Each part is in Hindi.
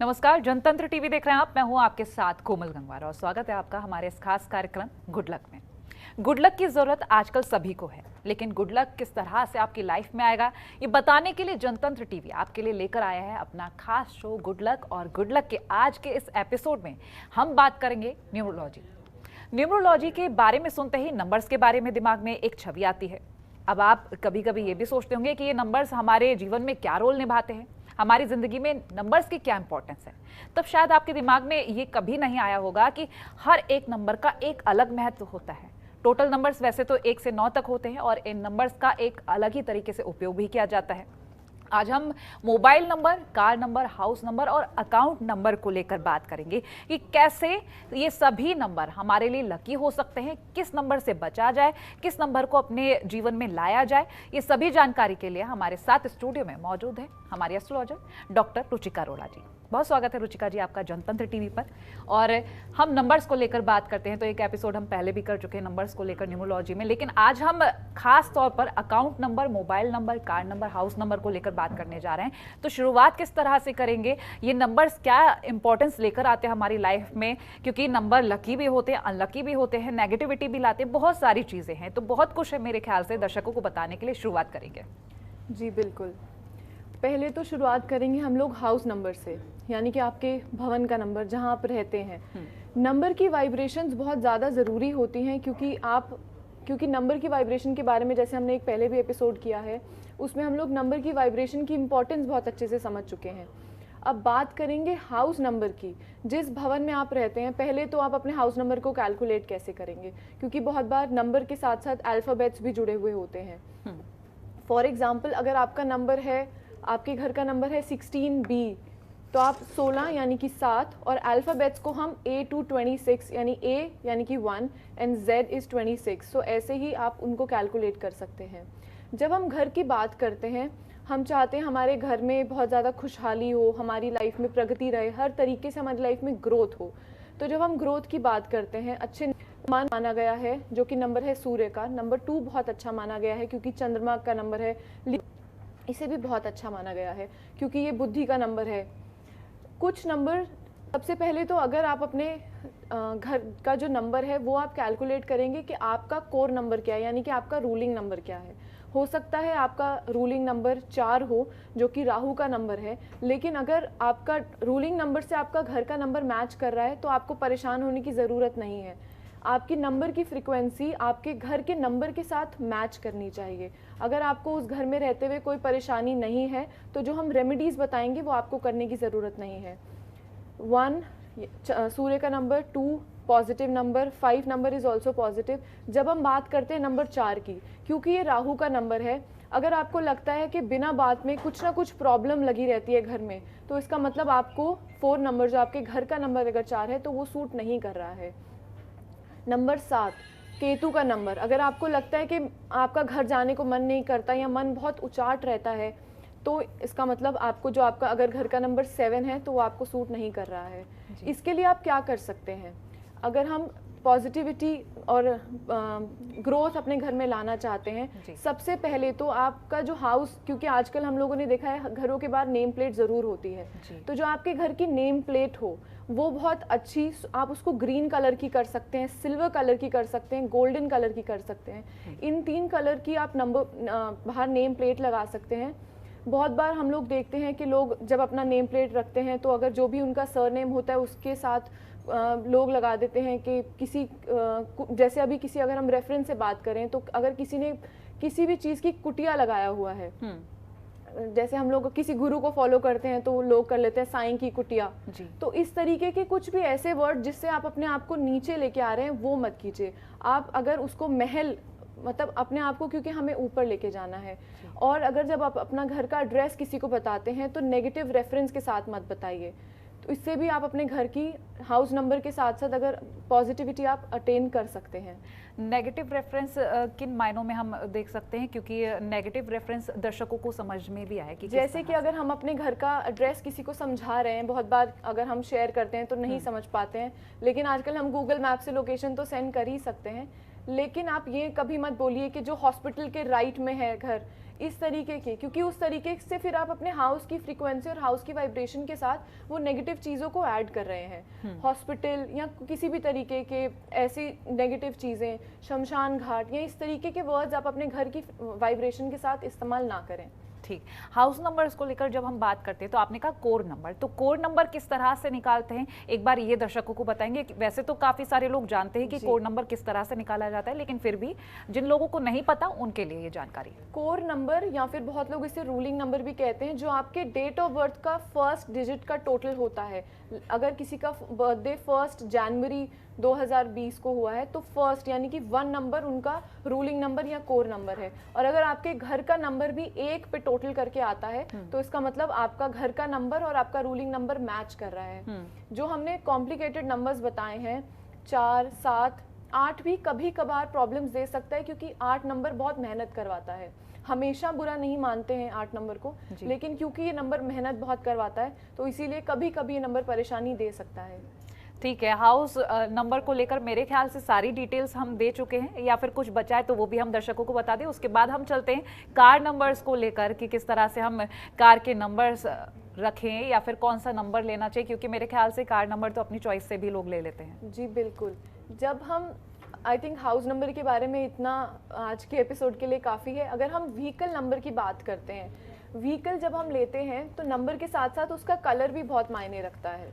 नमस्कार, जनतंत्र टीवी देख रहे हैं आप। मैं हूं आपके साथ कोमल गंगवार और स्वागत है आपका हमारे इस खास कार्यक्रम गुड लक में। गुड लक की जरूरत आजकल सभी को है, लेकिन गुड लक किस तरह से आपकी लाइफ में आएगा ये बताने के लिए जनतंत्र टीवी आपके लिए लेकर आया है अपना खास शो गुड लक। और गुड लक के आज के इस एपिसोड में हम बात करेंगे न्यूमरोलॉजी। न्यूमरोलॉजी के बारे में सुनते ही नंबर्स के बारे में दिमाग में एक छवि आती है। अब आप कभी कभी ये भी सोचते होंगे कि ये नंबर्स हमारे जीवन में क्या रोल निभाते हैं, हमारी जिंदगी में नंबर्स की क्या इंपॉर्टेंस है। तब शायद आपके दिमाग में ये कभी नहीं आया होगा कि हर एक नंबर का एक अलग महत्व होता है। टोटल नंबर्स वैसे तो 1 से 9 तक होते हैं और इन नंबर्स का एक अलग ही तरीके से उपयोग भी किया जाता है। आज हम mobile number, car number, house number और अकाउंट नंबर को लेकर बात करेंगे कि कैसे ये सभी नंबर हमारे लिए लकी हो सकते हैं, किस नंबर से बचा जाए, किस नंबर को अपने जीवन में लाया जाए। ये सभी जानकारी के लिए हमारे साथ स्टूडियो में मौजूद है हमारी एस्ट्रोलॉजर डॉक्टर रुचिका अरोड़ा जी। बहुत स्वागत है रुचिका जी आपका जनतंत्र टीवी पर। और हम नंबर्स को लेकर बात करते हैं, तो एक एपिसोड हम पहले भी कर चुके हैं नंबर्स को लेकर न्यूमरोलॉजी में, लेकिन आज हम खास तौर पर account number, mobile number, car number, house number को लेकर बात करने जा रहे हैं। तो शुरुआत किस तरह से करेंगे, ये नंबर्स क्या इंपॉर्टेंस लेकर आते हैं हमारी लाइफ में, क्योंकि नंबर लकी भी होते हैं, अनलकी भी होते हैं, नेगेटिविटी भी लाते हैं, बहुत सारी चीजें हैं। तो बहुत कुछ है मेरे ख्याल से दर्शकों को बताने के लिए शुरुआत करेंगे। जी बिल्कुल। पहले तो शुरुआत करेंगे हम लोग हाउस नंबर से, यानी कि आपके भवन का नंबर, जहां आप रहते हैं। नंबर की वाइब्रेशंस बहुत ज़्यादा ज़रूरी होती हैं, क्योंकि नंबर की वाइब्रेशन के बारे में जैसे हमने एक पहले भी एपिसोड किया है, उसमें हम लोग नंबर की वाइब्रेशन की इम्पोर्टेंस बहुत अच्छे से समझ चुके हैं। अब बात करेंगे हाउस नंबर की। जिस भवन में आप रहते हैं, पहले तो आप अपने हाउस नंबर को कैलकुलेट कैसे करेंगे, क्योंकि बहुत बार नंबर के साथ साथ अल्फ़ाबेट्स भी जुड़े हुए होते हैं। फॉर एग्जाम्पल, अगर आपका नंबर है, आपके घर का नंबर है 16B, तो आप 16 यानी कि 7 और अल्फ़ाबेट्स को हम A to 26 यानी A यानी कि 1 एंड Z इज़ 26, सो ऐसे ही आप उनको कैलकुलेट कर सकते हैं। जब हम घर की बात करते हैं, हम चाहते हैं हमारे घर में बहुत ज़्यादा खुशहाली हो, हमारी लाइफ में प्रगति रहे, हर तरीके से हमारी लाइफ में ग्रोथ हो। तो जब हम ग्रोथ की बात करते हैं, अच्छे माना गया है जो कि नंबर है सूर्य का। नंबर 2 बहुत अच्छा माना गया है क्योंकि चंद्रमा का नंबर है। इसे भी बहुत अच्छा माना गया है क्योंकि ये बुद्धि का नंबर है। कुछ नंबर, सबसे पहले तो अगर आप अपने घर का जो नंबर है वो आप कैलकुलेट करेंगे कि आपका कोर नंबर क्या है, यानी कि आपका रूलिंग नंबर क्या है। हो सकता है आपका रूलिंग नंबर 4 हो, जो कि राहु का नंबर है, लेकिन अगर आपका रूलिंग नंबर से आपका घर का नंबर मैच कर रहा है तो आपको परेशान होने की ज़रूरत नहीं है। आपकी नंबर की फ्रीक्वेंसी आपके घर के नंबर के साथ मैच करनी चाहिए। अगर आपको उस घर में रहते हुए कोई परेशानी नहीं है तो जो हम रेमेडीज़ बताएंगे वो आपको करने की ज़रूरत नहीं है। 1 सूर्य का number, 2 positive number, 5 number is also positive. जब हम बात करते हैं नंबर 4 की, क्योंकि ये राहु का नंबर है, अगर आपको लगता है कि बिना बात में कुछ ना कुछ प्रॉब्लम लगी रहती है घर में, तो इसका मतलब आपको 4 नंबर, जो आपके घर का नंबर अगर 4 है, तो वो सूट नहीं कर रहा है। नंबर 7 केतु का नंबर, अगर आपको लगता है कि आपका घर जाने को मन नहीं करता या मन बहुत उचाट रहता है, तो इसका मतलब आपको, जो आपका अगर घर का नंबर 7 है, तो वो आपको सूट नहीं कर रहा है। इसके लिए आप क्या कर सकते हैं? अगर हम पॉजिटिविटी और ग्रोथ अपने घर में लाना चाहते हैं, सबसे पहले तो आपका जो हाउस, क्योंकि आजकल हम लोगों ने देखा है घरों के बाहर नेम प्लेट ज़रूर होती है, तो जो आपके घर की नेम प्लेट हो वो बहुत अच्छी, आप उसको ग्रीन कलर की कर सकते हैं, सिल्वर कलर की कर सकते हैं, गोल्डन कलर की कर सकते हैं। इन 3 कलर की आप बाहर नेम प्लेट लगा सकते हैं। बहुत बार हम लोग देखते हैं कि लोग जब अपना नेम प्लेट रखते हैं तो अगर जो भी उनका सरनेम होता है उसके साथ लोग लगा देते हैं कि जैसे अभी अगर हम रेफरेंस से बात करें, तो अगर किसी ने किसी भी चीज़ की कुटिया लगाया हुआ है, जैसे हम लोग किसी गुरु को फॉलो करते हैं तो लोग कर लेते हैं साईं की कुटिया, तो इस तरीके के कुछ भी ऐसे वर्ड जिससे आप अपने आप को नीचे लेके आ रहे हैं, वो मत कीजिए। आप अगर उसको महल, मतलब अपने आप को, क्योंकि हमें ऊपर लेके जाना है। और अगर जब आप अपना घर का एड्रेस किसी को बताते हैं तो नेगेटिव रेफरेंस के साथ मत बताइए। तो इससे भी आप अपने घर की हाउस नंबर के साथ साथ अगर पॉजिटिविटी आप अटेन कर सकते हैं। नेगेटिव रेफरेंस किन मायनों में हम देख सकते हैं, क्योंकि नेगेटिव रेफरेंस दर्शकों को समझ में भी आए कि जैसे कि अगर हम अपने घर का एड्रेस किसी को समझा रहे हैं, बहुत बार अगर हम शेयर करते हैं तो नहीं समझ पाते हैं, लेकिन आजकल हम गूगल मैप से लोकेशन तो सेंड कर ही सकते हैं। लेकिन आप ये कभी मत बोलिए कि जो हॉस्पिटल के राइट में है घर, इस तरीके के, क्योंकि उस तरीके से फिर आप अपने हाउस की फ्रीक्वेंसी और हाउस की वाइब्रेशन के साथ वो नेगेटिव चीज़ों को ऐड कर रहे हैं। हॉस्पिटल या किसी भी तरीके के ऐसी नेगेटिव चीज़ें, शमशान घाट या इस तरीके के वर्ड्स आप अपने घर की वाइब्रेशन के साथ इस्तेमाल ना करें। ठीक, हाउस नंबर्स को लेकर जब हम बात करते हैं तो आपने कहा कोर नंबर, तो कोर नंबर किस तरह से निकालते हैं, एक बार ये दर्शकों को बताएंगे। वैसे तो काफी सारे लोग जानते हैं कि कोर नंबर किस तरह से निकाला जाता है, लेकिन फिर भी जिन लोगों को नहीं पता उनके लिए ये जानकारी। कोर नंबर या फिर बहुत लोग इसे रूलिंग नंबर भी कहते हैं, जो आपके डेट ऑफ बर्थ का फर्स्ट डिजिट का टोटल होता है। अगर किसी का बर्थडे 1 जनवरी 2020 को हुआ है तो फर्स्ट यानी कि 1 नंबर उनका रूलिंग नंबर या कोर नंबर है। और अगर आपके घर का नंबर भी 1 पे टोटल करके आता है तो इसका मतलब आपका घर का नंबर और आपका रूलिंग नंबर मैच कर रहा है। जो हमने कॉम्प्लिकेटेड नंबर्स बताए हैं 4, 7, 8 भी कभी कभार प्रॉब्लम्स दे सकता है, क्योंकि 8 नंबर बहुत मेहनत करवाता है। हमेशा बुरा नहीं मानते हैं 8 नंबर को, लेकिन क्योंकि ये नंबर मेहनत बहुत करवाता है तो इसीलिए कभी कभी ये नंबर परेशानी दे सकता है। ठीक है, हाउस नंबर को लेकर मेरे ख्याल से सारी डिटेल्स हम दे चुके हैं, या फिर कुछ बचा है तो वो भी हम दर्शकों को बता दें। उसके बाद हम चलते हैं कार नंबर्स को लेकर कि किस तरह से हम कार के नंबर्स रखें या फिर कौन सा नंबर लेना चाहिए, क्योंकि मेरे ख्याल से कार नंबर तो अपनी चॉइस से भी लोग ले लेते हैं। जी बिल्कुल, जब हम आई थिंक हाउस नंबर के बारे में इतना आज के एपिसोड के लिए काफ़ी है। अगर हम व्हीकल नंबर की बात करते हैं, व्हीकल जब हम लेते हैं तो नंबर के साथ साथ उसका कलर भी बहुत मायने रखता है।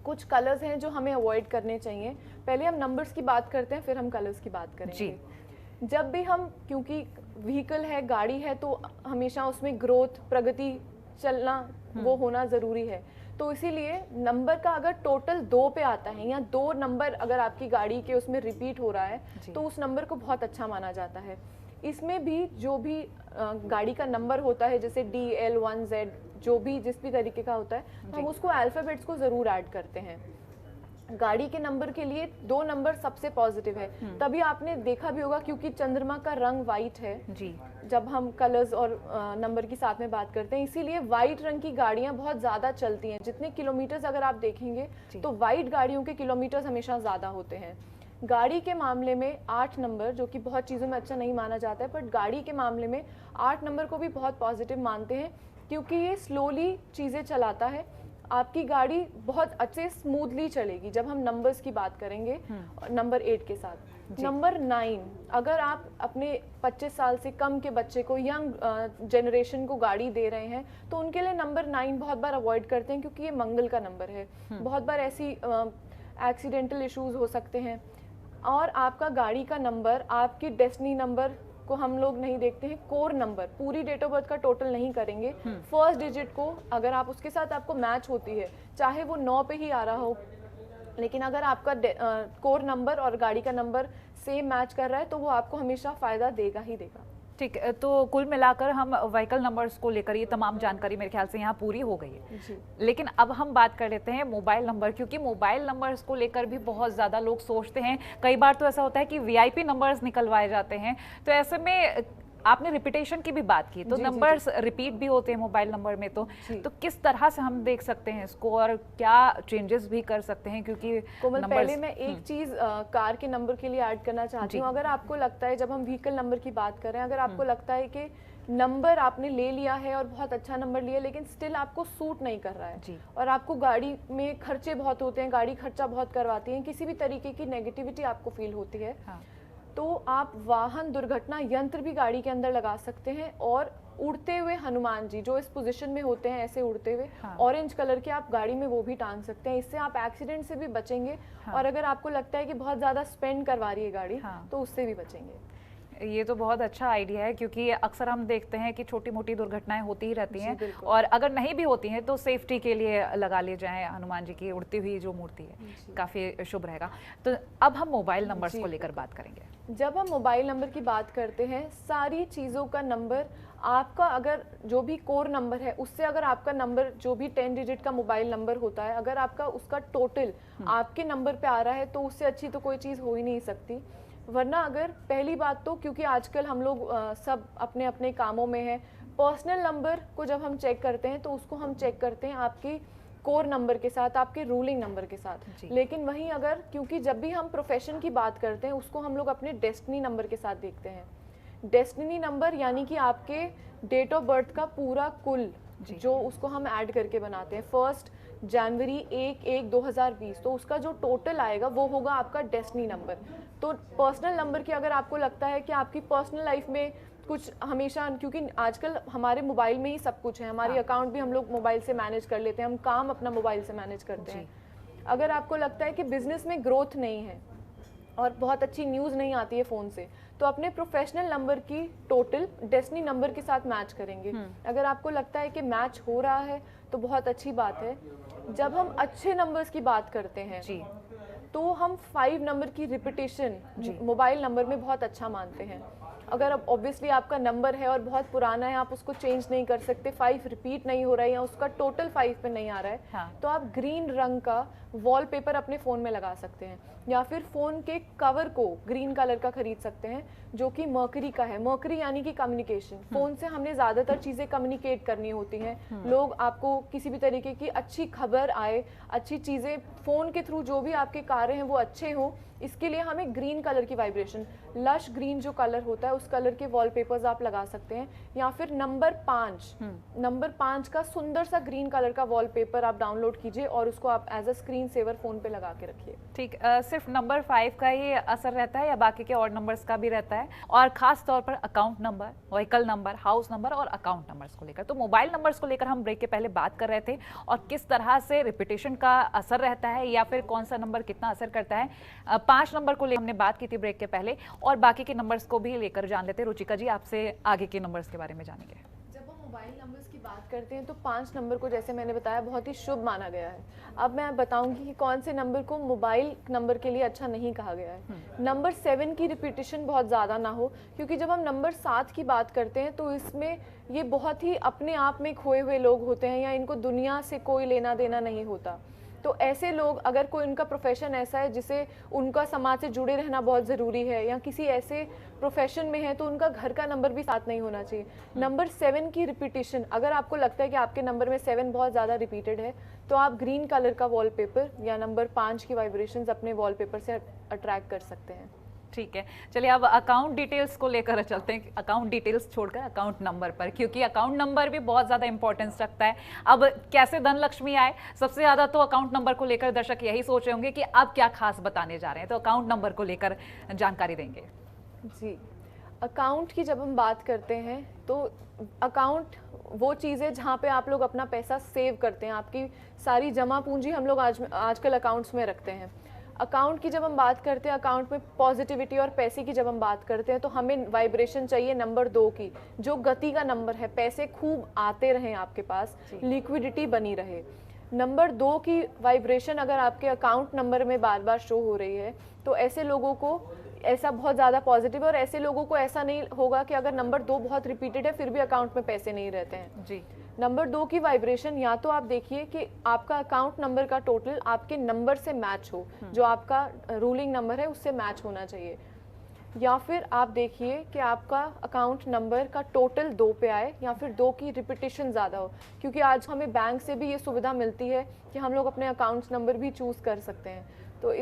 कुछ कलर्स हैं जो हमें अवॉइड करने चाहिए। पहले हम नंबर्स की बात करते हैं, फिर हम कलर्स की बात करेंगे। जब भी हम, क्योंकि व्हीकल है, गाड़ी है, तो हमेशा उसमें ग्रोथ, प्रगति, चलना वो होना ज़रूरी है। तो इसीलिए नंबर का अगर टोटल 2 पे आता है या 2 नंबर अगर आपकी गाड़ी के उसमें रिपीट हो रहा है तो उस नंबर को बहुत अच्छा माना जाता है। इसमें भी जो भी गाड़ी का नंबर होता है, जैसे DL1Z, जो भी जिस भी तरीके का होता है, हम उसको अल्फ़ाबेट्स को ज़रूर ऐड करते हैं। गाड़ी के नंबर के लिए 2 नंबर सबसे पॉजिटिव है। तभी आपने देखा भी होगा, क्योंकि चंद्रमा का रंग वाइट है जी, जब हम कलर्स और नंबर की साथ में बात करते हैं, इसीलिए वाइट रंग की गाड़ियां बहुत ज़्यादा चलती हैं। जितने किलोमीटर्स अगर आप देखेंगे तो वाइट गाड़ियों के किलोमीटर्स हमेशा ज़्यादा होते हैं। गाड़ी के मामले में 8 नंबर, जो कि बहुत चीज़ों में अच्छा नहीं माना जाता है, बट गाड़ी के मामले में 8 नंबर को भी बहुत पॉजिटिव मानते हैं, क्योंकि ये स्लोली चीज़ें चलाता है। आपकी गाड़ी बहुत अच्छे स्मूथली चलेगी जब हम नंबर्स की बात करेंगे नंबर 8 के साथ। नंबर 9, अगर आप अपने 25 साल से कम के बच्चे को, यंग जनरेशन को गाड़ी दे रहे हैं तो उनके लिए नंबर 9 बहुत बार अवॉइड करते हैं, क्योंकि ये मंगल का नंबर है। बहुत बार ऐसी एक्सीडेंटल इश्यूज हो सकते हैं। और आपका गाड़ी का नंबर, आपकी डेस्टिनी नंबर को हम लोग नहीं देखते हैं, कोर नंबर, पूरी डेट ऑफ बर्थ का टोटल नहीं करेंगे। फर्स्ट डिजिट को अगर आप उसके साथ आपको मैच होती है, चाहे वो 9 पे ही आ रहा हो, लेकिन अगर आपका कोर नंबर और गाड़ी का नंबर सेम मैच कर रहा है तो वो आपको हमेशा फ़ायदा देगा ही देगा। ठीक है, तो कुल मिलाकर हम व्हीकल नंबर्स को लेकर ये तमाम जानकारी मेरे ख्याल से यहाँ पूरी हो गई है जी। लेकिन अब हम बात कर लेते हैं मोबाइल नंबर, क्योंकि मोबाइल नंबर्स को लेकर भी बहुत ज़्यादा लोग सोचते हैं। कई बार तो ऐसा होता है कि VIP नंबर्स निकलवाए जाते हैं, तो ऐसे में आपने रिपीटेशन की भी बात की, तो नंबर्स रिपीट भी होते हैं मोबाइल नंबर में, तो किस तरह से हम देख सकते हैं इसको और क्या चेंजेस भी कर सकते हैं? क्योंकि कोमल, पहले मैं एक चीज कार के नंबर के लिए ऐड करना चाहती हूँ। अगर आपको लगता है, जब हम व्हीकल नंबर की बात करें, अगर आपको लगता है कि नंबर आपने ले लिया है और बहुत अच्छा नंबर लिया, लेकिन स्टिल आपको सूट नहीं कर रहा है और आपको गाड़ी में खर्चे बहुत होते हैं, गाड़ी खर्चा बहुत करवाती है, किसी भी तरीके की नेगेटिविटी आपको फील होती है, तो आप वाहन दुर्घटना यंत्र भी गाड़ी के अंदर लगा सकते हैं। और उड़ते हुए हनुमान जी जो इस पोजीशन में होते हैं, ऐसे उड़ते हुए ऑरेंज कलर के, आप गाड़ी में वो भी टांग सकते हैं। इससे आप एक्सीडेंट से भी बचेंगे और अगर आपको लगता है कि बहुत ज़्यादा स्पेंड करवा रही है गाड़ी तो उससे भी बचेंगे। ये तो बहुत अच्छा आइडिया है, क्योंकि अक्सर हम देखते हैं कि छोटी मोटी दुर्घटनाएं होती ही रहती हैं, और अगर नहीं भी होती हैं तो सेफ्टी के लिए लगा ले जाएं हनुमान जी की उड़ती हुई जो मूर्ति है, काफ़ी शुभ रहेगा। तो अब हम मोबाइल नंबर्स को लेकर बात करेंगे। जब हम मोबाइल नंबर की बात करते हैं, सारी चीज़ों का नंबर आपका, अगर जो भी कोर नंबर है उससे अगर आपका नंबर जो भी 10 डिजिट का मोबाइल नंबर होता है, अगर आपका उसका टोटल आपके नंबर पे आ रहा है तो उससे अच्छी तो कोई चीज़ हो ही नहीं सकती। वरना अगर पहली बात तो, क्योंकि आजकल हम लोग सब अपने अपने कामों में हैं, पर्सनल नंबर को जब हम चेक करते हैं तो उसको हम चेक करते हैं आपकी कोर नंबर के साथ, आपके रूलिंग नंबर के साथ। लेकिन वहीं अगर, क्योंकि जब भी हम प्रोफेशन की बात करते हैं उसको हम लोग अपने डेस्टिनी नंबर के साथ देखते हैं। डेस्टिनी नंबर यानी कि आपके डेट ऑफ बर्थ का पूरा कुल जो उसको हम ऐड करके बनाते हैं 1 जनवरी 1/1/2020, तो उसका जो टोटल आएगा वो होगा आपका डेस्टिनी नंबर। तो पर्सनल नंबर की अगर आपको लगता है कि आपकी पर्सनल लाइफ में कुछ हमेशा, क्योंकि आजकल हमारे मोबाइल में ही सब कुछ है, हमारी अकाउंट भी हम लोग मोबाइल से मैनेज कर लेते हैं, हम काम अपना मोबाइल से मैनेज करते हैं। अगर आपको लगता है कि बिजनेस में ग्रोथ नहीं है और बहुत अच्छी न्यूज़ नहीं आती है फ़ोन से, तो अपने प्रोफेशनल नंबर की टोटल डेस्टिनी नंबर के साथ मैच करेंगे। अगर आपको लगता है कि मैच हो रहा है तो बहुत अच्छी बात है। जब हम अच्छे नंबर्स की बात करते हैं जी, तो हम 5 नंबर की रिपीटेशन मोबाइल नंबर में बहुत अच्छा मानते हैं। अगर अब ऑब्वियसली आपका नंबर है और बहुत पुराना है, आप उसको चेंज नहीं कर सकते, 5 रिपीट नहीं हो रहा है या उसका टोटल 5 पे नहीं आ रहा है, हाँ। तो आप ग्रीन रंग का वॉलपेपर अपने फ़ोन में लगा सकते हैं, या फिर फ़ोन के कवर को ग्रीन कलर का खरीद सकते हैं जो कि मर्करी का है। मर्करी यानी कि कम्युनिकेशन। फ़ोन से हमने ज़्यादातर चीज़ें कम्युनिकेट करनी होती हैं। लोग आपको किसी भी तरीके की अच्छी खबर आए, अच्छी चीज़ें फ़ोन के थ्रू जो भी आपके कार्य हैं वो अच्छे हों, इसके लिए हमें ग्रीन कलर की वाइब्रेशन, लश ग्रीन जो कलर होता है उस कलर के वॉलपेपर्स आप लगा सकते हैं। या फिर नंबर 5 का सुंदर सा ग्रीन कलर का वॉलपेपर आप डाउनलोड कीजिए और उसको आप as a screen saver phone पे लगा के रखिए। ठीक, सिर्फ नंबर 5 का ही असर रहता है या बाकी के और नंबर्स का भी रहता है? और खास तौर पर account number, vehicle number, house number और अकाउंट नंबर्स को लेकर, तो मोबाइल नंबर्स को लेकर हम ब्रेक के पहले बात कर रहे थे और किस तरह से रिपीटेशन का असर रहता है या फिर कौन सा नंबर कितना असर करता है। 5 नंबर को लेकर हमने बात की थी ब्रेक के पहले, और बाकी के नंबर्स को भी लेकर जान लेते हैं। रुचिका जी, आपसे आगे के नंबर्स के बारे में जानेंगे। जब हम मोबाइल नंबर्स की बात करते हैं तो 5 नंबर को, जैसे मैंने बताया, बहुत ही शुभ माना गया है। अब मैं बताऊंगी कि कौन से नंबर को मोबाइल नंबर के लिए अच्छा नहीं कहा गया है। नंबर 7 की रिपीटेशन बहुत ज़्यादा ना हो, क्योंकि जब हम नंबर 7 की बात करते हैं तो इसमें ये बहुत ही अपने आप में खोए हुए लोग होते हैं या इनको दुनिया से कोई लेना देना नहीं होता। तो ऐसे लोग, अगर कोई उनका प्रोफेशन ऐसा है जिसे उनका समाज से जुड़े रहना बहुत ज़रूरी है या किसी ऐसे प्रोफेशन में है, तो उनका घर का नंबर भी साथ नहीं होना चाहिए। नंबर 7 की रिपीटेशन, अगर आपको लगता है कि आपके नंबर में 7 बहुत ज़्यादा रिपीटेड है, तो आप ग्रीन कलर का वॉलपेपर या नंबर 5 की वाइब्रेशंस अपने वॉलपेपर से अट्रैक्ट कर सकते हैं। ठीक है, चलिए अब अकाउंट डिटेल्स को लेकर चलते हैं। अकाउंट डिटेल्स छोड़कर अकाउंट नंबर पर, क्योंकि अकाउंट नंबर भी बहुत ज़्यादा इंपॉर्टेंस रखता है। अब कैसे धन लक्ष्मी आए, सबसे ज़्यादा तो अकाउंट नंबर को लेकर दर्शक यही सोच रहे होंगे कि आप क्या खास बताने जा रहे हैं, तो अकाउंट नंबर को लेकर जानकारी देंगे। जी, अकाउंट की जब हम बात करते हैं तो अकाउंट वो चीज़ है जहाँ पे आप लोग अपना पैसा सेव करते हैं। आपकी सारी जमा पूंजी हम लोग आजकल अकाउंट्स में रखते हैं। अकाउंट की जब हम बात करते हैं, अकाउंट में पॉजिटिविटी और पैसे की जब हम बात करते हैं, तो हमें वाइब्रेशन चाहिए नंबर 2 की, जो गति का नंबर है, पैसे खूब आते रहें आपके पास, लिक्विडिटी बनी रहे। नंबर 2 की वाइब्रेशन अगर आपके अकाउंट नंबर में बार बार शो हो रही है, तो ऐसे लोगों को ऐसा बहुत ज़्यादा पॉजिटिव है, और ऐसे लोगों को ऐसा नहीं होगा कि अगर नंबर 2 बहुत रिपीटेड है फिर भी अकाउंट में पैसे नहीं रहते हैं। जी, नंबर 2 की वाइब्रेशन, या तो आप देखिए कि आपका अकाउंट नंबर का टोटल आपके नंबर से मैच हो, जो आपका रूलिंग नंबर है उससे मैच होना चाहिए, या फिर आप देखिए कि आपका अकाउंट नंबर का टोटल 2 पे आए, या फिर 2 की रिपीटेशन ज़्यादा हो, क्योंकि आज हमें बैंक से भी ये सुविधा मिलती है कि हम लोग अपने अकाउंट नंबर भी चूज़ कर सकते हैं। तो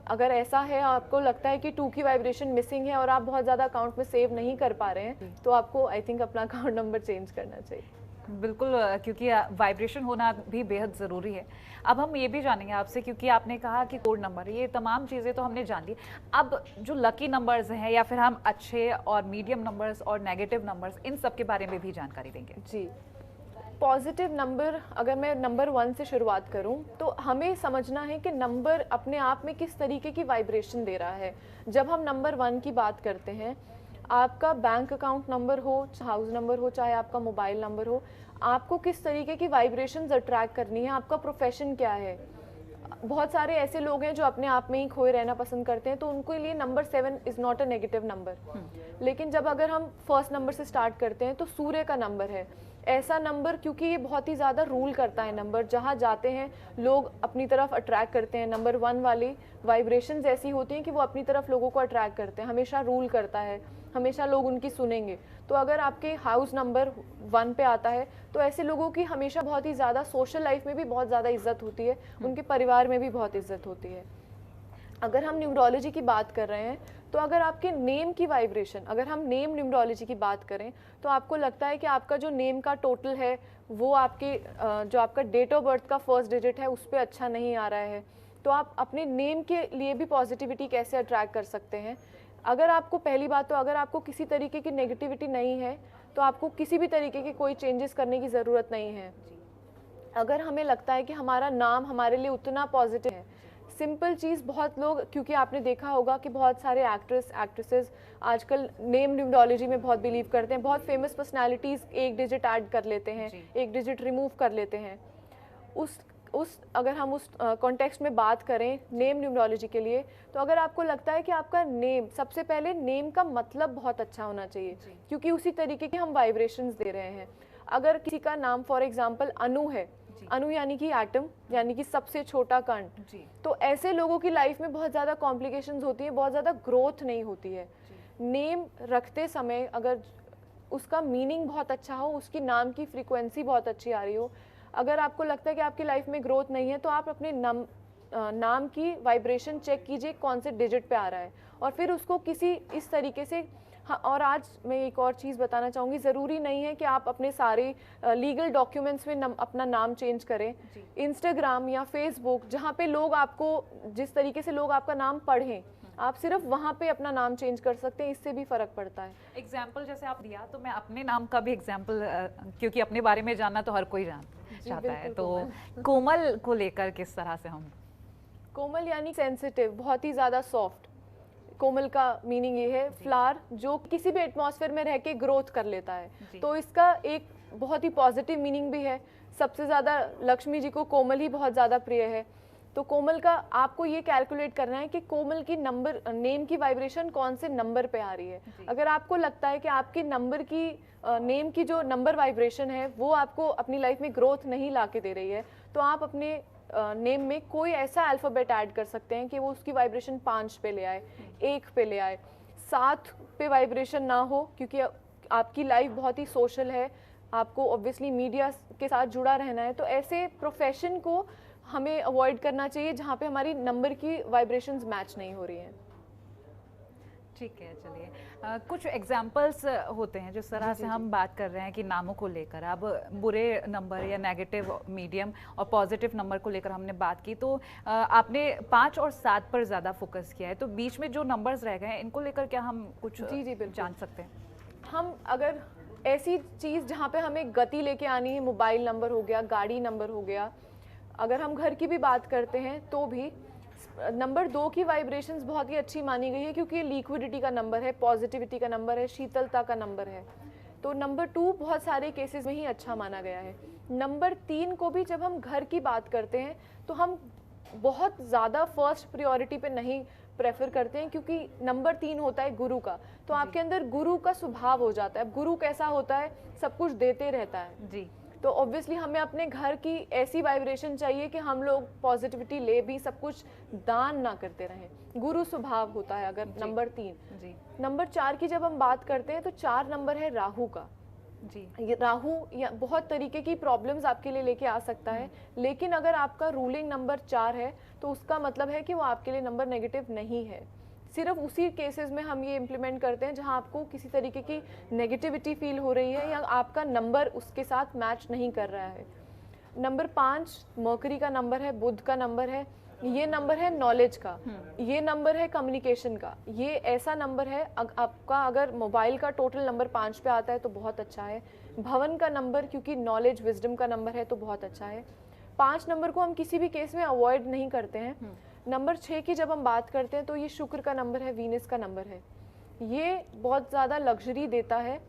अगर ऐसा है, आपको लगता है कि 2 की वाइब्रेशन मिसिंग है और आप बहुत ज़्यादा अकाउंट में सेव नहीं कर पा रहे हैं, तो आपको आई थिंक अपना अकाउंट नंबर चेंज करना चाहिए। बिल्कुल, क्योंकि वाइब्रेशन होना भी बेहद ज़रूरी है। अब हम ये भी जानेंगे आपसे, क्योंकि आपने कहा कि कोड नंबर, ये तमाम चीज़ें तो हमने जान ली। अब जो लकी नंबर्स हैं या फिर हम अच्छे और मीडियम नंबर्स और नेगेटिव नंबर्स, इन सब के बारे में भी जानकारी देंगे। जी, पॉजिटिव नंबर, अगर मैं नंबर 1 से शुरुआत करूं, तो हमें समझना है कि नंबर अपने आप में किस तरीके की वाइब्रेशन दे रहा है। जब हम नंबर 1 की बात करते हैं, आपका बैंक अकाउंट नंबर हो, हाउस नंबर हो, चाहे आपका मोबाइल नंबर हो, आपको किस तरीके की वाइब्रेशंस अट्रैक्ट करनी है, आपका प्रोफेशन क्या है। बहुत सारे ऐसे लोग हैं जो अपने आप में ही खोए रहना पसंद करते हैं, तो उनके लिए number 7 is not a negative number. लेकिन जब अगर हम फर्स्ट नंबर से स्टार्ट करते हैं, तो सूर्य का नंबर है ऐसा नंबर, क्योंकि ये बहुत ही ज़्यादा रूल करता है नंबर, जहाँ जाते हैं लोग अपनी तरफ अट्रैक्ट करते हैं। नंबर 1 वाली वाइब्रेशंस ऐसी होती हैं कि वो अपनी तरफ लोगों को अट्रैक्ट करते हैं, हमेशा रूल करता है, हमेशा लोग उनकी सुनेंगे। तो अगर आपके हाउस नंबर 1 पे आता है, तो ऐसे लोगों की हमेशा बहुत ही ज़्यादा सोशल लाइफ में भी बहुत ज़्यादा इज्जत होती है, उनके परिवार में भी बहुत इज्जत होती है। अगर हम न्यूमरोलॉजी की बात कर रहे हैं, तो अगर आपके नेम की वाइब्रेशन, अगर हम नेम न्यूमरोलॉजी की बात करें, तो आपको लगता है कि आपका जो नेम का टोटल है वो आपके जो आपका डेट ऑफ बर्थ का फर्स्ट डिजिट है उस पर अच्छा नहीं आ रहा है, तो आप अपने नेम के लिए भी पॉजिटिविटी कैसे अट्रैक्ट कर सकते हैं। अगर आपको, पहली बात तो अगर आपको किसी तरीके की नेगेटिविटी नहीं है तो आपको किसी भी तरीके के कोई चेंजेस करने की ज़रूरत नहीं है। अगर हमें लगता है कि हमारा नाम हमारे लिए उतना पॉजिटिव है, सिंपल चीज़, बहुत लोग, क्योंकि आपने देखा होगा कि बहुत सारे एक्ट्रेसेस आजकल नेम न्यूमरोलॉजी में बहुत बिलीव करते हैं। बहुत फेमस पर्सनालिटीज़ एक डिजिट ऐड कर लेते हैं, एक डिजिट रिमूव कर लेते हैं। अगर हम उस कॉन्टेक्स्ट में बात करें नेम न्यूमरोलॉजी के लिए, तो अगर आपको लगता है कि आपका नेम, सबसे पहले नेम का मतलब बहुत अच्छा होना चाहिए, क्योंकि उसी तरीके के हम वाइब्रेशंस दे रहे हैं। अगर किसी का नाम फॉर एग्जांपल अनु है, अनु यानी कि एटम, यानी कि सबसे छोटा कण, तो ऐसे लोगों की लाइफ में बहुत ज़्यादा कॉम्प्लिकेशंस होती हैं, बहुत ज़्यादा ग्रोथ नहीं होती है। नेम रखते समय अगर उसका मीनिंग बहुत अच्छा हो, उसकी नाम की फ्रीक्वेंसी बहुत अच्छी आ रही हो, अगर आपको लगता है कि आपकी लाइफ में ग्रोथ नहीं है, तो आप अपने नाम की वाइब्रेशन चेक कीजिए कौन से डिजिट पे आ रहा है, और फिर उसको किसी इस तरीके से। हाँ, और आज मैं एक और चीज़ बताना चाहूँगी, ज़रूरी नहीं है कि आप अपने सारे लीगल डॉक्यूमेंट्स में अपना नाम चेंज करें। इंस्टाग्राम या फेसबुक, जहाँ पे लोग आपको, जिस तरीके से लोग आपका नाम पढ़ें, आप सिर्फ वहाँ पे अपना नाम चेंज कर सकते हैं, इससे भी फ़र्क पड़ता है। एग्जाम्पल जैसे आप दिया, तो मैं अपने नाम का भी एग्जाम्पल, क्योंकि अपने बारे में जानना तो हर कोई चाहता है, तो कोमल को लेकर किस तरह से हम। कोमल यानी सेंसिटिव, बहुत ही ज़्यादा सॉफ्ट। कोमल का मीनिंग ये है फ्लावर जो किसी भी एटमॉस्फेयर में रह के ग्रोथ कर लेता है, तो इसका एक बहुत ही पॉजिटिव मीनिंग भी है। सबसे ज़्यादा लक्ष्मी जी को कोमल ही बहुत ज़्यादा प्रिय है, तो कोमल का आपको ये कैलकुलेट करना है कि कोमल की नंबर, नेम की वाइब्रेशन कौन से नंबर पे आ रही है। अगर आपको लगता है कि आपके नंबर की, नेम की जो नंबर वाइब्रेशन है वो आपको अपनी लाइफ में ग्रोथ नहीं ला के दे रही है, तो आप अपने नेम में कोई ऐसा अल्फ़ाबेट ऐड कर सकते हैं कि वो उसकी वाइब्रेशन 5 पे ले आए, 1 पे ले आए, 7 पे वाइब्रेशन ना हो, क्योंकि आपकी लाइफ बहुत ही सोशल है, आपको ऑब्वियसली मीडिया के साथ जुड़ा रहना है, तो ऐसे प्रोफेशन को हमें अवॉइड करना चाहिए जहाँ पे हमारी नंबर की वाइब्रेशंस मैच नहीं हो रही हैं। ठीक है, चलिए कुछ एग्जाम्पल्स होते हैं जिस तरह से हम बात कर रहे हैं कि नामों को लेकर, अब बुरे नंबर या नेगेटिव, मीडियम और पॉजिटिव नंबर को लेकर हमने बात की, तो आपने 5 और 7 पर ज़्यादा फोकस किया है, तो बीच में जो नंबर्स रह गए हैं इनको लेकर क्या हम कुछ जान सकते हैं? हम अगर ऐसी चीज़ जहाँ पे हमें गति लेके आनी है, मोबाइल नंबर हो गया, गाड़ी नंबर हो गया, अगर हम घर की भी बात करते हैं तो भी नंबर 2 की वाइब्रेशंस बहुत ही अच्छी मानी गई है, क्योंकि ये लिक्विडिटी का नंबर है, पॉजिटिविटी का नंबर है, शीतलता का नंबर है, तो नंबर 2 बहुत सारे केसेस में ही अच्छा माना गया है। नंबर 3 को भी जब हम घर की बात करते हैं तो हम बहुत ज़्यादा फर्स्ट प्रायोरिटी पे नहीं प्रेफर करते हैं, क्योंकि नंबर 3 होता है गुरु का, तो आपके अंदर गुरु का स्वभाव हो जाता है। गुरु कैसा होता है, सब कुछ देते रहता है जी, तो ऑब्वियसली हमें अपने घर की ऐसी वाइब्रेशन चाहिए कि हम लोग पॉजिटिविटी ले भी, सब कुछ दान ना करते रहें। गुरु स्वभाव होता है अगर नंबर 3 जी। नंबर 4 की जब हम बात करते हैं तो 4 नंबर है राहु का जी। ये राहु या बहुत तरीके की प्रॉब्लम्स आपके लिए लेके आ सकता है, लेकिन अगर आपका रूलिंग नंबर 4 है तो उसका मतलब है कि वो आपके लिए नंबर नेगेटिव नहीं है। सिर्फ उसी केसेस में हम ये इम्प्लीमेंट करते हैं जहां आपको किसी तरीके की नेगेटिविटी फील हो रही है या आपका नंबर उसके साथ मैच नहीं कर रहा है। नंबर 5 मर्करी का नंबर है, बुध का नंबर है, ये नंबर है नॉलेज का, ये नंबर है कम्युनिकेशन का। ये ऐसा नंबर है आपका अगर मोबाइल का टोटल नंबर 5 पे आता है तो बहुत अच्छा है। भवन का नंबर, क्योंकि नॉलेज विजडम का नंबर है, तो बहुत अच्छा है। 5 नंबर को हम किसी भी केस में अवॉइड नहीं करते हैं। नंबर 6 की जब हम बात करते हैं तो ये शुक्र का नंबर है, वीनस का नंबर है, ये बहुत ज़्यादा लग्जरी देता है।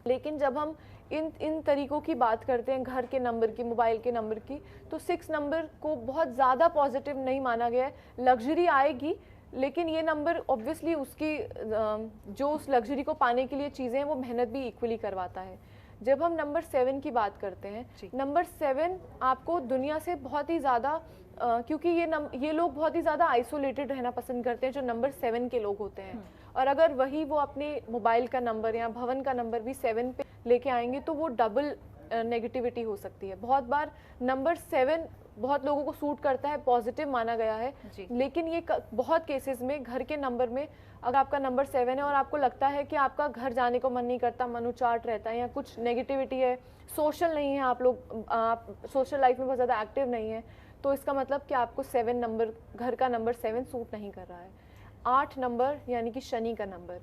लेकिन जब हम इन तरीक़ों की बात करते हैं, घर के नंबर की, मोबाइल के नंबर की, तो 6 नंबर को बहुत ज़्यादा पॉजिटिव नहीं माना गया है। लग्जरी आएगी, लेकिन ये नंबर ऑब्वियसली उसकी जो उस लग्जरी को पाने के लिए चीज़ें हैं वो मेहनत भी इक्वली करवाता है। जब हम नंबर 7 की बात करते हैं, नंबर 7 आपको दुनिया से बहुत ही ज़्यादा, क्योंकि ये लोग बहुत ही ज़्यादा आइसोलेटेड रहना पसंद करते हैं, जो नंबर 7 के लोग होते हैं, और अगर वही वो अपने मोबाइल का नंबर या भवन का नंबर भी 7 पे लेके आएंगे तो वो डबल नेगेटिविटी हो सकती है। बहुत बार नंबर 7 बहुत लोगों को सूट करता है, पॉजिटिव माना गया है। लेकिन ये बहुत केसेस में घर के नंबर में अगर आपका नंबर 7 है और आपको लगता है कि आपका घर जाने को मन नहीं करता, मनोचाट रहता है या कुछ नेगेटिविटी है, सोशल नहीं है, आप सोशल लाइफ में बहुत ज़्यादा एक्टिव नहीं है, तो इसका मतलब कि आपको 7 नंबर, घर का नंबर 7 सूट नहीं कर रहा है। 8 नंबर यानी कि शनि का नंबर,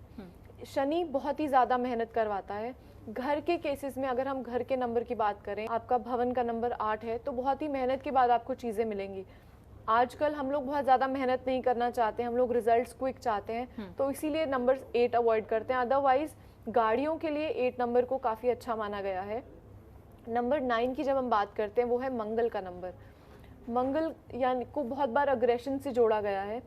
शनि बहुत ही ज़्यादा मेहनत करवाता है। घर के केसेस में अगर हम घर के नंबर की बात करें, आपका भवन का नंबर 8 है, तो बहुत ही मेहनत के बाद आपको चीज़ें मिलेंगी। आजकल हम लोग बहुत ज़्यादा मेहनत नहीं करना चाहते, हम लोग रिजल्ट्स क्विक चाहते हैं, तो इसीलिए नंबर 8 अवॉइड करते हैं। अदरवाइज गाड़ियों के लिए 8 नंबर को काफ़ी अच्छा माना गया है। नंबर 9 की जब हम बात करते हैं, वो है मंगल का नंबर। मंगल यानी को बहुत बार अग्रेशन से जोड़ा गया है।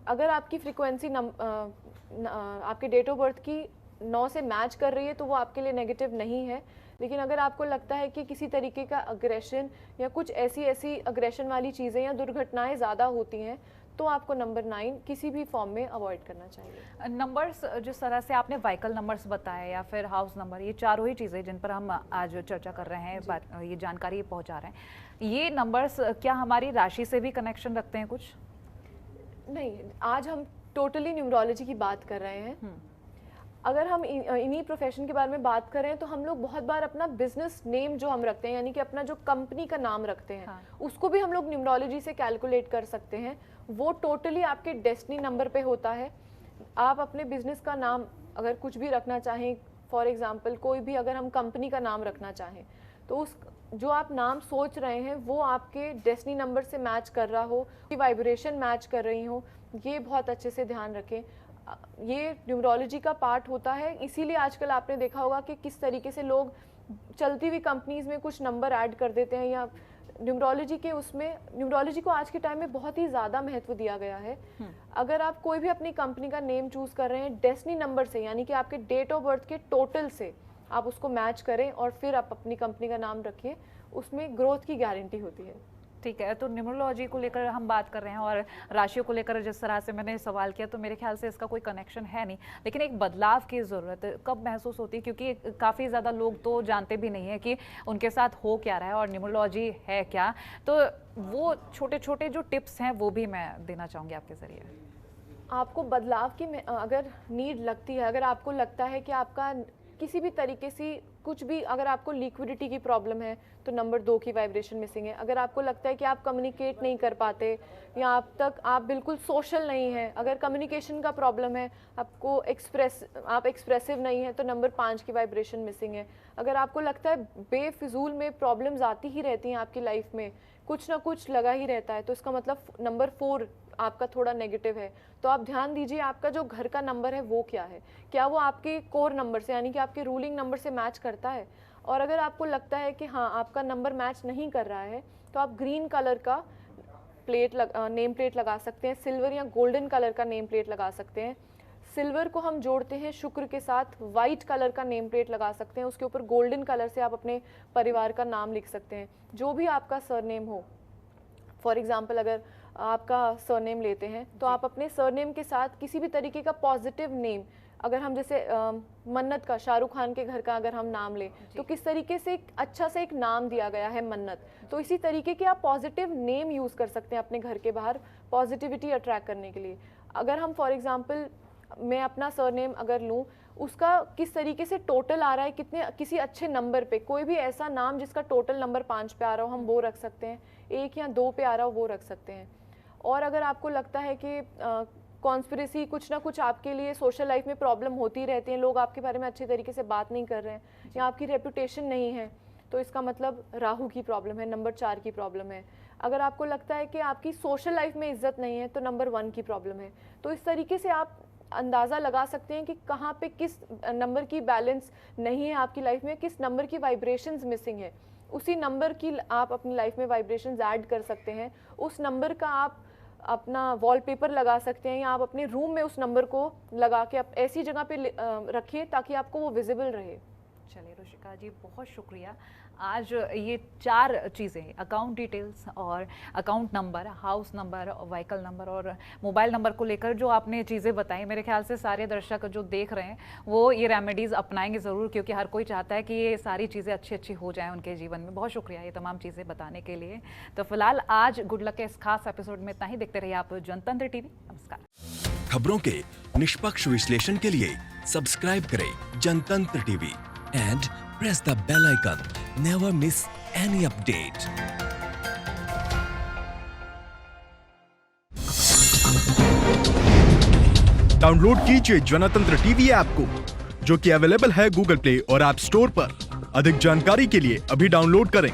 अगर आपकी फ्रीक्वेंसी आपके डेट ऑफ बर्थ की 9 से मैच कर रही है तो वो आपके लिए नेगेटिव नहीं है। लेकिन अगर आपको लगता है कि किसी तरीके का अग्रेशन या कुछ ऐसी अग्रेशन वाली चीज़ें या दुर्घटनाएं ज़्यादा होती हैं, तो आपको नंबर 9 किसी भी फॉर्म में अवॉइड करना चाहिए। नंबर्स जिस तरह से आपने व्हीकल नंबर्स बताए या फिर हाउस नंबर, ये चारों ही चीज़ें जिन पर हम आज चर्चा कर रहे हैं, ये जानकारी पहुंचा रहे हैं, ये नंबर्स क्या हमारी राशि से भी कनेक्शन रखते हैं कुछ? नहीं, आज हम टोटली न्यूमरोलॉजी की बात कर रहे हैं। अगर हम इन्हीं प्रोफेशन के बारे में बात करें तो हम लोग बहुत बार अपना बिजनेस नेम जो हम रखते हैं, यानी कि अपना जो कंपनी का नाम रखते हैं, उसको भी हम लोग न्यूमरोलॉजी से कैलकुलेट कर सकते हैं। वो टोटली आपके डेस्टिनी नंबर पे होता है। आप अपने बिजनेस का नाम अगर कुछ भी रखना चाहें, फॉर एग्जांपल कोई भी अगर हम कंपनी का नाम रखना चाहें, तो उस जो आप नाम सोच रहे हैं वो आपके डेस्टिनी नंबर से मैच कर रहा हो, कि वाइब्रेशन मैच कर रही हो, ये बहुत अच्छे से ध्यान रखें। ये न्यूमरोलॉजी का पार्ट होता है। इसीलिए आजकल आपने देखा होगा कि किस तरीके से लोग चलती हुई कंपनीज में कुछ नंबर ऐड कर देते हैं, या न्यूमरोलॉजी के उसमें, न्यूमरोलॉजी को आज के टाइम में बहुत ही ज़्यादा महत्व दिया गया है। अगर आप कोई भी अपनी कंपनी का नेम चूज़ कर रहे हैं, डेस्टिनी नंबर से यानी कि आपके डेट ऑफ बर्थ के टोटल से आप उसको मैच करें और फिर आप अपनी कंपनी का नाम रखिए, उसमें ग्रोथ की गारंटी होती है। ठीक है, तो न्यूमरोलॉजी को लेकर हम बात कर रहे हैं और राशियों को लेकर जिस तरह से मैंने सवाल किया, तो मेरे ख्याल से इसका कोई कनेक्शन है नहीं, लेकिन एक बदलाव की ज़रूरत कब महसूस होती है? क्योंकि काफ़ी ज़्यादा लोग तो जानते भी नहीं है कि उनके साथ हो क्या रहा है और न्यूमरोलॉजी है क्या, तो वो छोटे छोटे जो टिप्स हैं वो भी मैं देना चाहूँगी आपके ज़रिए। आपको बदलाव की अगर नीड लगती है, अगर आपको लगता है कि आपका किसी भी तरीके से कुछ भी, अगर आपको लिक्विडिटी की प्रॉब्लम है तो नंबर 2 की वाइब्रेशन मिसिंग है। अगर आपको लगता है कि आप कम्युनिकेट नहीं कर पाते या आप बिल्कुल सोशल नहीं हैं, अगर कम्युनिकेशन का प्रॉब्लम है, आप एक्सप्रेसिव नहीं है, तो नंबर 5 की वाइब्रेशन मिसिंग है। अगर आपको लगता है बेफिजूल में प्रॉब्लम्स आती ही रहती हैं आपकी लाइफ में, कुछ ना कुछ लगा ही रहता है, तो इसका मतलब नंबर 4 आपका थोड़ा नेगेटिव है। तो आप ध्यान दीजिए आपका जो घर का नंबर है वो क्या है, क्या वो आपके कोर नंबर से यानी कि आपके रूलिंग नंबर से मैच करता है। और अगर आपको लगता है कि हाँ आपका नंबर मैच नहीं कर रहा है, तो आप ग्रीन कलर का नेम प्लेट लगा सकते हैं, सिल्वर या गोल्डन कलर का नेम प्लेट लगा सकते हैं। सिल्वर को हम जोड़ते हैं शुक्र के साथ, वाइट कलर का नेम प्लेट लगा सकते हैं, उसके ऊपर गोल्डन कलर से आप अपने परिवार का नाम लिख सकते हैं, जो भी आपका सरनेम हो। फॉर एग्जाम्पल अगर आपका सरनेम लेते हैं तो आप अपने सरनेम के साथ किसी भी तरीके का पॉजिटिव नेम, अगर हम जैसे मन्नत का, शाहरुख खान के घर का अगर हम नाम लें तो किस तरीके से अच्छा से एक नाम दिया गया है मन्नत, तो इसी तरीके के आप पॉजिटिव नेम यूज़ कर सकते हैं अपने घर के बाहर पॉजिटिविटी अट्रैक्ट करने के लिए। अगर हम फॉर एग्जांपल मैं अपना सरनेम अगर लूँ, उसका किस तरीके से टोटल आ रहा है, किसी अच्छे नंबर पे, कोई भी ऐसा नाम जिसका टोटल नंबर 5 पे आ रहा हो हम वो रख सकते हैं, 1 या 2 पे आ रहा हो वो रख सकते हैं। और अगर आपको लगता है कि कॉन्स्पिरेसी, कुछ ना कुछ आपके लिए सोशल लाइफ में प्रॉब्लम होती रहती है, लोग आपके बारे में अच्छे तरीके से बात नहीं कर रहे हैं या आपकी रेपुटेशन नहीं है, तो इसका मतलब राहु की प्रॉब्लम है, नंबर 4 की प्रॉब्लम है। अगर आपको लगता है कि आपकी सोशल लाइफ में इज्जत नहीं है, तो नंबर 1 की प्रॉब्लम है। तो इस तरीके से आप अंदाज़ा लगा सकते हैं कि कहाँ पे किस नंबर की बैलेंस नहीं है आपकी लाइफ में, किस नंबर की वाइब्रेशंस मिसिंग है। उसी नंबर की आप अपनी लाइफ में वाइब्रेशंस ऐड कर सकते हैं, उस नंबर का आप अपना वॉलपेपर लगा सकते हैं या आप अपने रूम में उस नंबर को लगा के आप ऐसी जगह पे रखिए ताकि आपको वो विजिबल रहे। चलिए रुचिका जी, बहुत शुक्रिया, आज ये 4 चीज़ें, अकाउंट डिटेल्स और account number, house number, vehicle number और मोबाइल नंबर को लेकर जो आपने चीज़ें बताई, मेरे ख्याल से सारे दर्शक जो देख रहे हैं वो ये रेमेडीज़ अपनाएंगे ज़रूर, क्योंकि हर कोई चाहता है कि ये सारी चीज़ें अच्छी अच्छी हो जाएं उनके जीवन में। बहुत शुक्रिया ये तमाम चीज़ें बताने के लिए। तो फिलहाल आज गुड लक के इस खास एपिसोड में इतना ही। देखते रहिए आप जनतंत्र टीवी। नमस्कार। खबरों के निष्पक्ष विश्लेषण के लिए सब्सक्राइब करें Jantantra TV and press the bell icon. Never miss any update. Download कीजिए जनतंत्र टीवी ऐप को, जो कि अवेलेबल है गूगल प्ले और ऐप स्टोर पर। अधिक जानकारी के लिए अभी डाउनलोड करें।